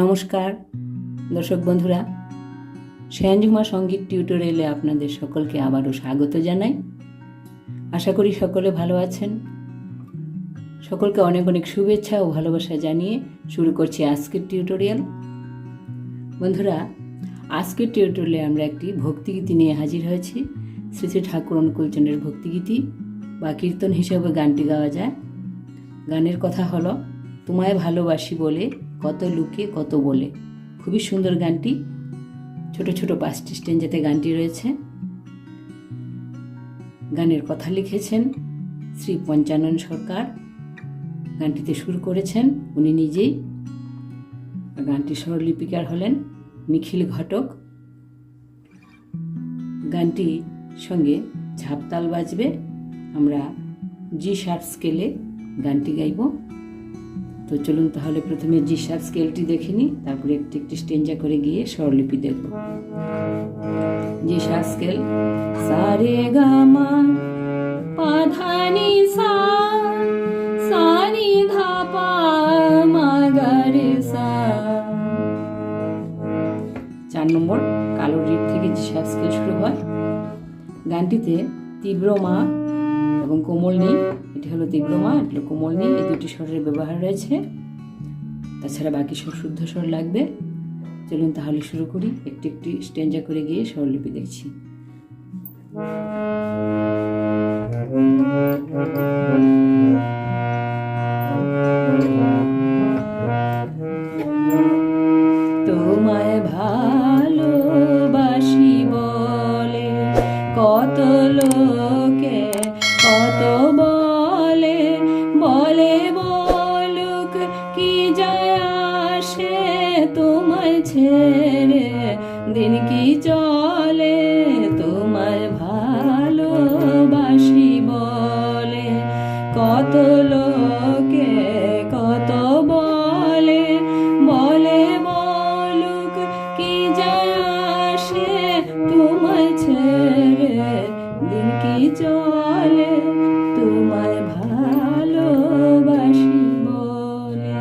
নমস্কার দর্শক বন্ধুরা, শ্রেয়াঞ্জুমা সঙ্গীত টিউটোরিয়ালে আপনাদের সকলকে আবারও স্বাগত জানাই। আশা করি সকলে ভালো আছেন। সকলকে অনেক অনেক শুভেচ্ছা ও ভালোবাসা জানিয়ে শুরু করছি আজকের টিউটোরিয়াল। বন্ধুরা, আজকের টিউটোরিয়ালে আমরা একটি ভক্তিগীতি নিয়ে হাজির হয়েছি। শ্রী শ্রী ঠাকুর অনুকূলচন্দ্রের ভক্তিগীতি বা কীর্তন হিসেবে গানটি গাওয়া যায়। গানের কথা হলো তোমায় ভালোবাসি বলে কত লুকে কত বলে। খুবই সুন্দর গানটি। ছোট ছোট 5টি স্ট্যাঞ্জাতে গানটি রয়েছে। গানের কথা লিখেছেন শ্রী পঞ্চানন সরকার। গানটিতে সুর করেছেন উনি নিজেই। গানটির স্বরলিপিকার হলেন নিখিল ঘটক। গানটির সঙ্গে ঝাপতাল বাজবে। আমরা জি শার্প স্কেলে গানটি গাইব। তো চলুন তাহলে প্রথমে জি শার্প স্কেলটি দেখে নিই, তারপরে একটি একটি স্টেঞ্জা করে গিয়ে স্বরলিপি দেখব। জি শার্প স্কেল সা রে গা মা পা ধা নি সা, সা নি ধা পা মা গা রে সা। 4 নম্বর কালো রিড থেকে জি শার্প স্কেল শুরু হয়। গানটিতে তীব্র মা এবং কোমল নি, এটি হলো তীব্র মা, এটি হলো কোমল নি, এই দুটি স্বরের ব্যবহার রয়েছে। তাছাড়া বাকি সব শুদ্ধ স্বর লাগবে। চলুন তাহলে শুরু করি। একটি একটি স্ট্যাঞ্জা করে গিয়ে স্বরলিপি দেখছি। তোমায় ভালোবাসি বলে কত লোকে কত বলে, বলে বলুক কি যায় আসে, তোমায় ছেড়ে দিন কি চলে। তোমায় ভালোবাসি বলে কত লোকে কত বলে, বলে বলুক কি যায় আসে, তোমায় ছেড়ে দিন কি চলে। তোমায় ভালোবাসি বলে।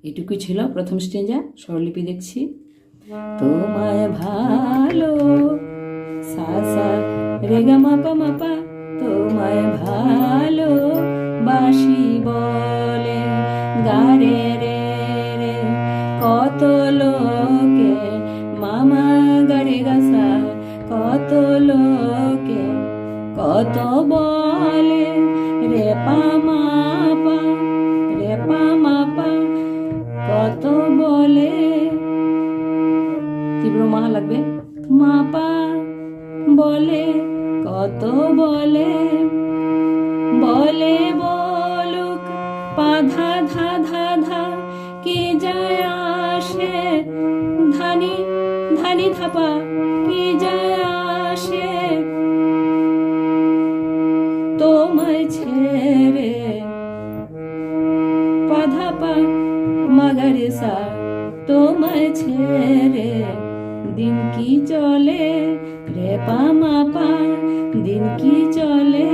এটুকুই ছিল প্রথম স্টেঞ্জা। স্বরলিপি দেখছি। তোমায় ভালো সা সা রে গা মা পা মা পা, তোমায় ভালো বাসি বলে গা রে রে রে কত লোকে মামা গা রে গা সা, কত লোকে কত বলে রে পা মা পা, রে পা মা পা কত বলে। তীব্র মা লাগবে। মা পা বলে কত বলে, বলে বলুক পা ধা ধা ধা ধা কি যায় আসে, ধানি ধানি ধাপা কি যায় আসে, তোমায় ছেড়ে পা ধা পা মা গা রে সা, তোমায় ছেড়ে দিন কি চলে, রে পা মা পা দিন কি চলে।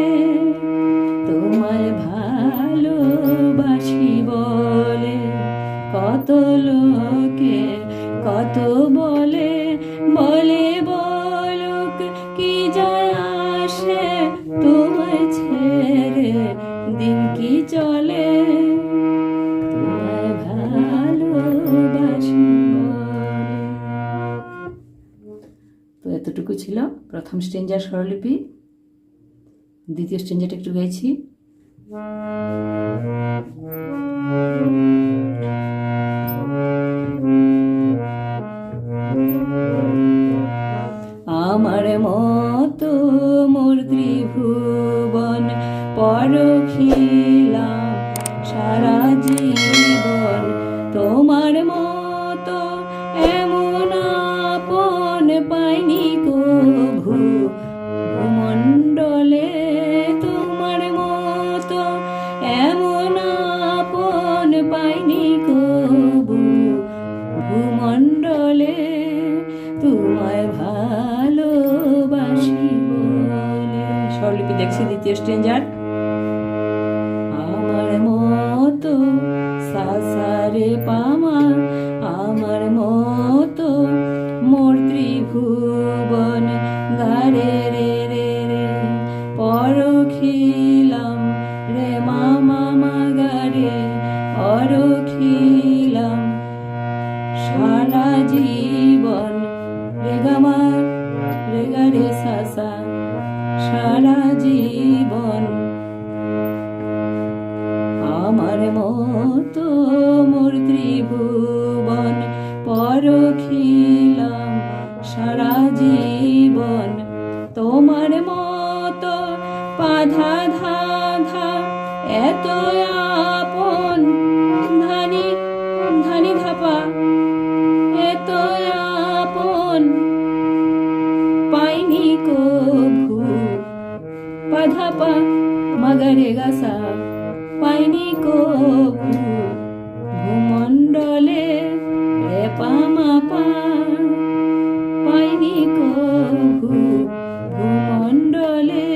তোমায় ভালোবাসি বলে কত লোকে কত বলে, বলে বলুক কি যায় আসে, তোমায় ছেড়ে দিন কি চলে। তোমায় ভালোবাসি বলে। তো এতটুকু ছিল প্রথম স্টেঞ্জার স্বরলিপি। দ্বিতীয় স্টেঞ্জাটা একটু গাইছি। আমার মতো মোর ত্রিভুবন পরখিলাম সারা জীবন, তোমার মতো এমন আপন পাইনি কভু ভূমণ্ডলে। তোমার মতো এমন আপন পাইনি কভু ভূমণ্ডলে, তোমায় ভালোবাসি বলে। স্বরলিপি দেখছি দ্বিতীয় স্ট্যাঞ্জার। আমার মতো সা সা রে ত্রিভুবন গারে রে রে রে পরখিলাম রে মামা মাগারে পরখিলাম সারা জীবন রেগামার রেগারে সাসা সারা জীবন আমার মতো মোর ত্রিভুবন পরখিলাম সারা জীবন তোমার মতো পাধা ধাধা এত আপন ধানি ধানি ধাপা এত আপন পাইনি কভু পাধাপা মগরে গাসা পাইনি কভু ভূমণ্ডলে রে পামা পা পাইনি কভু ভূমণ্ডলে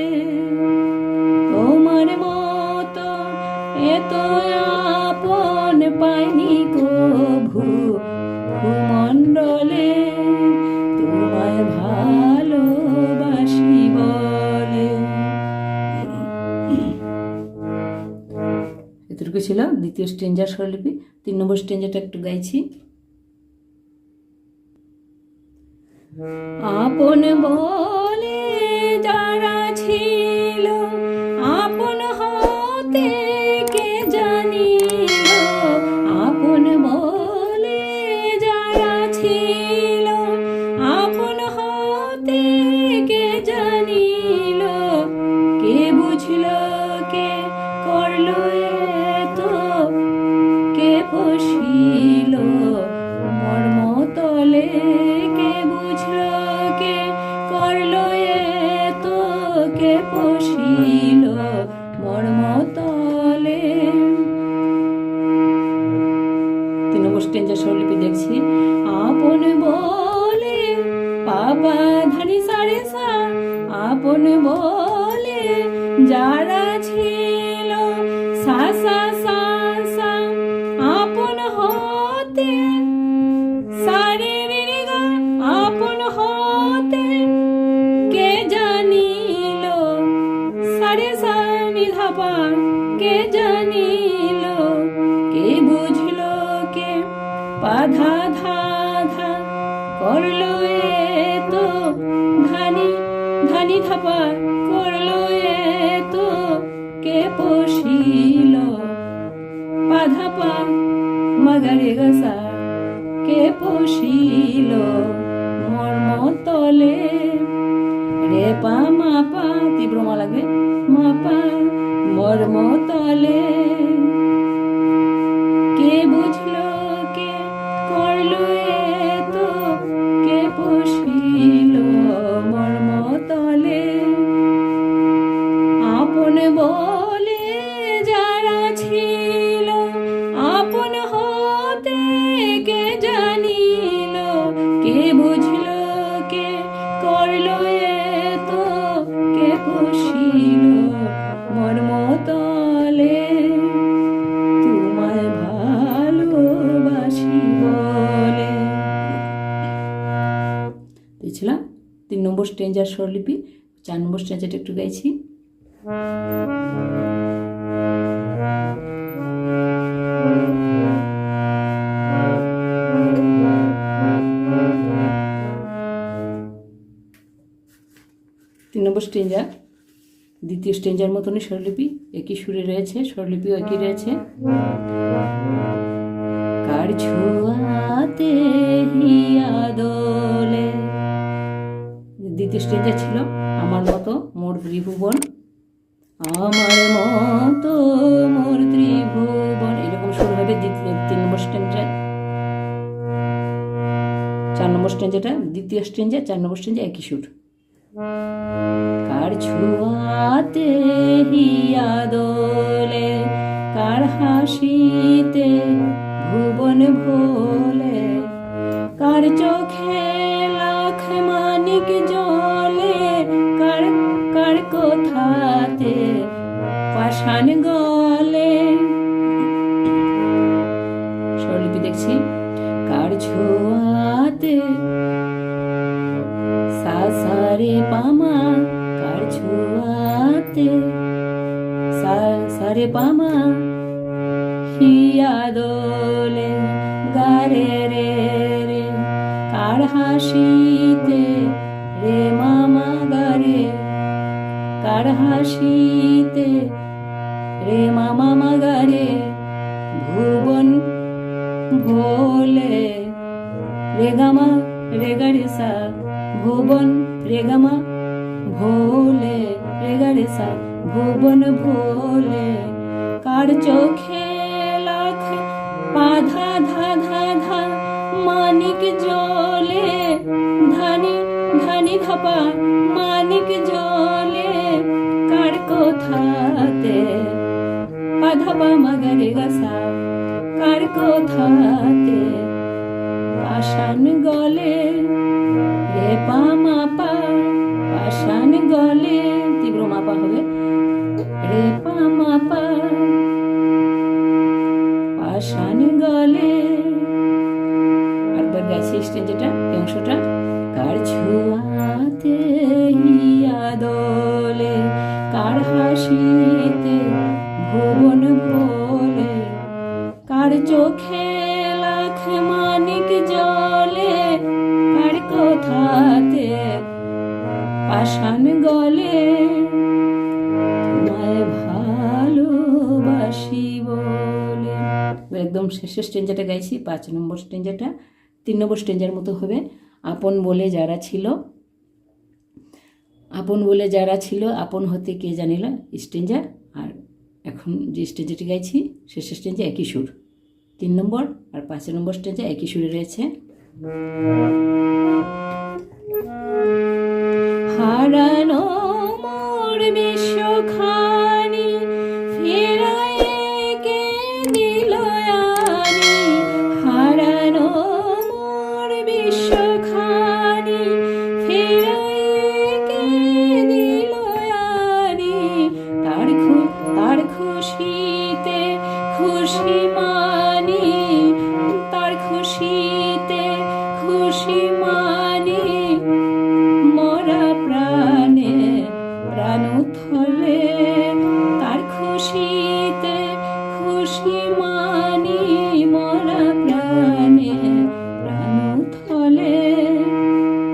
তোমার মতো এত আপন পাইনি কভু ভূমণ্ডলে তোমায় ভালোবাসি বলে। এতটুকু ছিল দ্বিতীয় স্ট্রেঞ্জার স্বরলিপি। 3 নম্বর স্ট্রেঞ্জারটা একটু গাইছি। আপন বলে যারা ছিল আপন হতে কে জানিল, আপন বলে যারা ছিল আপন হতে কে জানিল, কে বুঝল কে করলো এতো, কে বসিল মর্মতলে, কে বুঝল কে করলো এতো, কে বসিল মর্মতলে। 3 নম্বর স্ট্রেঞ্জার স্বরলিপি দেখছি। আপন বলে পাপা ধানি সারে সা, আপন বলে যারা ছিল সা সা সা সা, আপন হতে সারে রে রে গা, আপন হতে কে জানিল সারে সা নি ধাপা, কে জানিল, কে বুঝল কে পাধা ধা ধা করলো এতো, ধানি ধানি ধাপা করলো এতো, কে বসিল পাধাপা মগরে গসা, কে বসিল মর্মতলে রে পা মা পা, তীব্র মা লাগবে, মা পা মর্মতলে, কে বুঝল কে করলো এতো, কে বসিল মর্মতলে। আপন বলে যারা ছিল আপন হতে কে জানিল, কে বুঝল কে করলো এতো, কে বসিল মর্মতলে তোমায় ভালোবাসি বলে। দেখছিলাম 3 নম্বর স্ট্রেঞ্জার স্বরলিপি। 4 নম্বর স্ট্রেঞ্জারটা একটু গাইছি। 3 নম্বর স্ট্রেঞ্জার দ্বিতীয় স্ট্রেঞ্জার মতনই স্বরলিপি, একই সুরে রয়েছে, স্বরলিপিও একই রয়েছে। কার ছোঁয়াতে হিয়া দোলে, দ্বিতীয় স্ট্রেঞ্জার ছিল আমার মতো মোর ত্রিভুবন, আমার মতো মোর ত্রিভুবন, এরকম শুরু হবে 3 নম্বর স্ট্রেঞ্জার। 4 নম্বর স্ট্রেঞ্জারটা দ্বিতীয় স্ট্রেঞ্জার, 4 নম্বর স্ট্রেঞ্জার একই সুর। কার ছোঁয়াতে হিয়া দোলে, কার হাসিতে ভুবন ভোলে, কার চোখে লাখ মানিক জ্বলে, কার কার কথাতে পাষাণ গলে। স্বরলিপি দেখছি। কার ছোঁয়াতে সারে পামা কার ছুয়াতে, সারে পামা হিয়া দোলে গারে রে রে, কার হাসিতে রে মামা গারে, কার হাসিতে রে মামা মাগারে, ভুবন ভোলে রে গামা রে গারে সা, ভুবন রে গামা ভোলে রে গারে সা, ভুবন ভোলে, কার চোখে লাখ পাধা ধা ধা ধা, মানিক জলে ধানি ধানি ধাপা, মানিক জলে, কার কোথাতে পাধাপা মাগারে গাসা, কার কোথাতে পাষাণ গলে রে পামা পা, পাষাণ গলে তীব্র মাপা হবে রে পামা পা, পাষাণ গলে। আরেকবার গাইছি স্টেজটা এই অংশটা, কার ছুয়াতে হিয়া দোলে, কার হাসিতে ভুবন ভোলে, কার চোখে লাখ মানিক জলে, কার কোথাতে পাষাণ গলে, তোমায় ভালোবাসি বলে। একদম শেষের স্টেঞ্জাটা গাইছি, 5 নম্বর স্টেঞ্জাটা 3 নম্বর স্টেঞ্জার মতো হবে। আপন বলে যারা ছিল, আপন বলে যারা ছিল, আপন হতে কে জানিল স্টেঞ্জা। আর এখন যে স্টেঞ্জাটি গাইছি শেষের স্টেঞ্জা একই সুর, 3 নম্বর আর 5 নম্বর স্টেঞ্জা একই সুরে রয়েছে। হারানো মোর বিশ্বখানি ফেরায়ে কে দিল আনি, হারানো মোর বিশ্বখানি ফেরায়ে কে দিল আনি, তার খুশিতে খুশি মানি, তার খুশিতে খুশি মানি, মরা প্রাণে প্রাণ উথলে, তার খুশিতে খুশি মানি, মরা প্রাণে প্রাণ উথলে,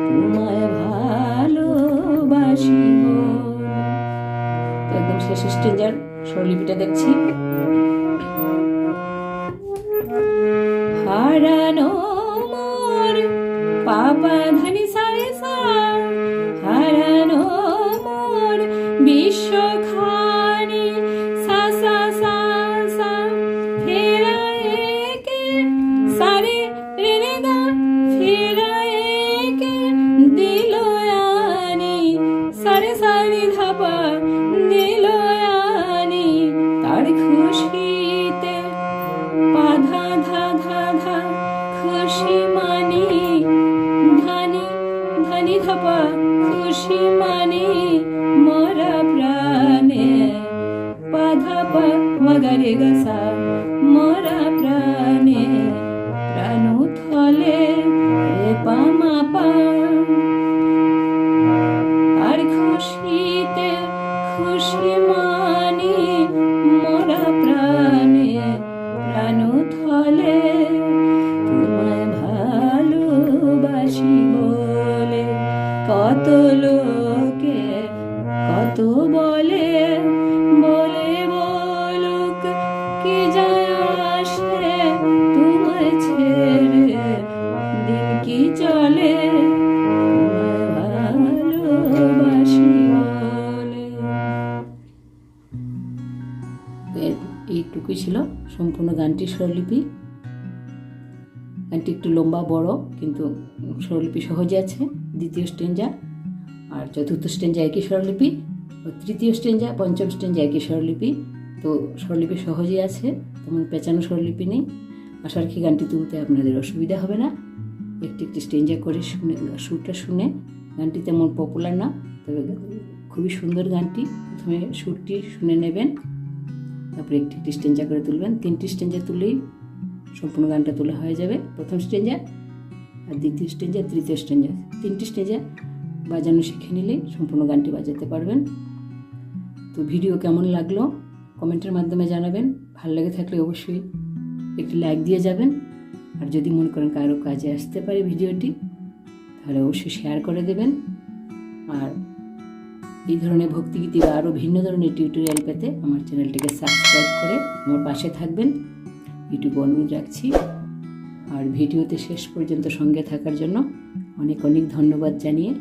তোমায় ভালোবাসি বলে। তো একদম শেষ স্টেঞ্জার স্বরলিপিটা দেখছি। হারানো মোর পাপা ধানি সারে সা, হারানো মোর বিশ্বখানি সা সা সা সা, ফেরায়ে কে সারে রে রে গা, ফেরায়ে কে দিল আনি, সারে সারে ধাপা দিল আনি, তার খুশিতে পাধা ধা ধা ধা, খুশি মানি ধানি ধানি ধাপা, খুশি মানি, মরা প্রাণে পাধাপা মাগারে গাসা, মরা প্রাণে প্রাণ উথলে রে পামা পা, আর খুশিতে খুশি মানি, মরা প্রাণে প্রাণ উথলে, তোমায় ভালোবাসি বলে। কত লোকে কত বলে, বলে বলুক কি যায় আসে, তোমায় ছেড়ে দিন কি চলে, তোমায় ভালোবাসি বলে। এইটুকুই ছিল সম্পূর্ণ গানটির স্বরলিপি। গানটি একটু লম্বা বড়, কিন্তু স্বরলিপি সহজে আছে। দ্বিতীয় স্টেঞ্জা আর চতুর্থ স্টেঞ্জা একই স্বরলিপি, তৃতীয় স্টেঞ্জা পঞ্চম স্টেঞ্জা একই স্বরলিপি। তো স্বরলিপি সহজেই আছে, তেমন পেঁচানো স্বরলিপি নেই। আশা রাখি গানটি তুলতে আপনাদের অসুবিধা হবে না। একটি একটি স্টেঞ্জা করে শুনে, সুরটা শুনে, গানটি তেমন পপুলার না, তবে খুবই সুন্দর গানটি। প্রথমে সুরটি শুনে নেবেন, তারপরে একটি একটি স্টেঞ্জা করে তুলবেন। 3টি স্টেঞ্জা তুললেই সম্পূর্ণ গানটা তোলা হয়ে যাবে। প্রথম স্টেঞ্জা আর দ্বিতীয় স্টেঞ্জা, তৃতীয় স্টেঞ্জা, 3টি স্টেঞ্জা বাজানো শিখে নিলে সম্পূর্ণ গানটি বাজাতে পারবেন। তো ভিডিও কেমন লাগলো কমেন্টের মাধ্যমে জানাবেন। ভালো লেগে থাকলে অবশ্যই একটি লাইক দিয়ে যাবেন। আর যদি মনে করেন কারো কাজে আসতে পারে ভিডিওটি, তাহলে অবশ্যই শেয়ার করে দেবেন। আর এই ধরনের ভক্তিগীতি বা আরও ভিন্ন ধরনের টিউটোরিয়াল পেতে আমার চ্যানেলটিকে সাবস্ক্রাইব করে আমার পাশে থাকবেন, ইউটিউবে অনুরোধ রাখছি। আর ভিডিওতে শেষ পর্যন্ত সঙ্গে থাকার জন্য অনেক অনেক ধন্যবাদ জানিয়ে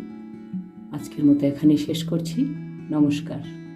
আজকের মতো এখানেই শেষ করছি। নমস্কার।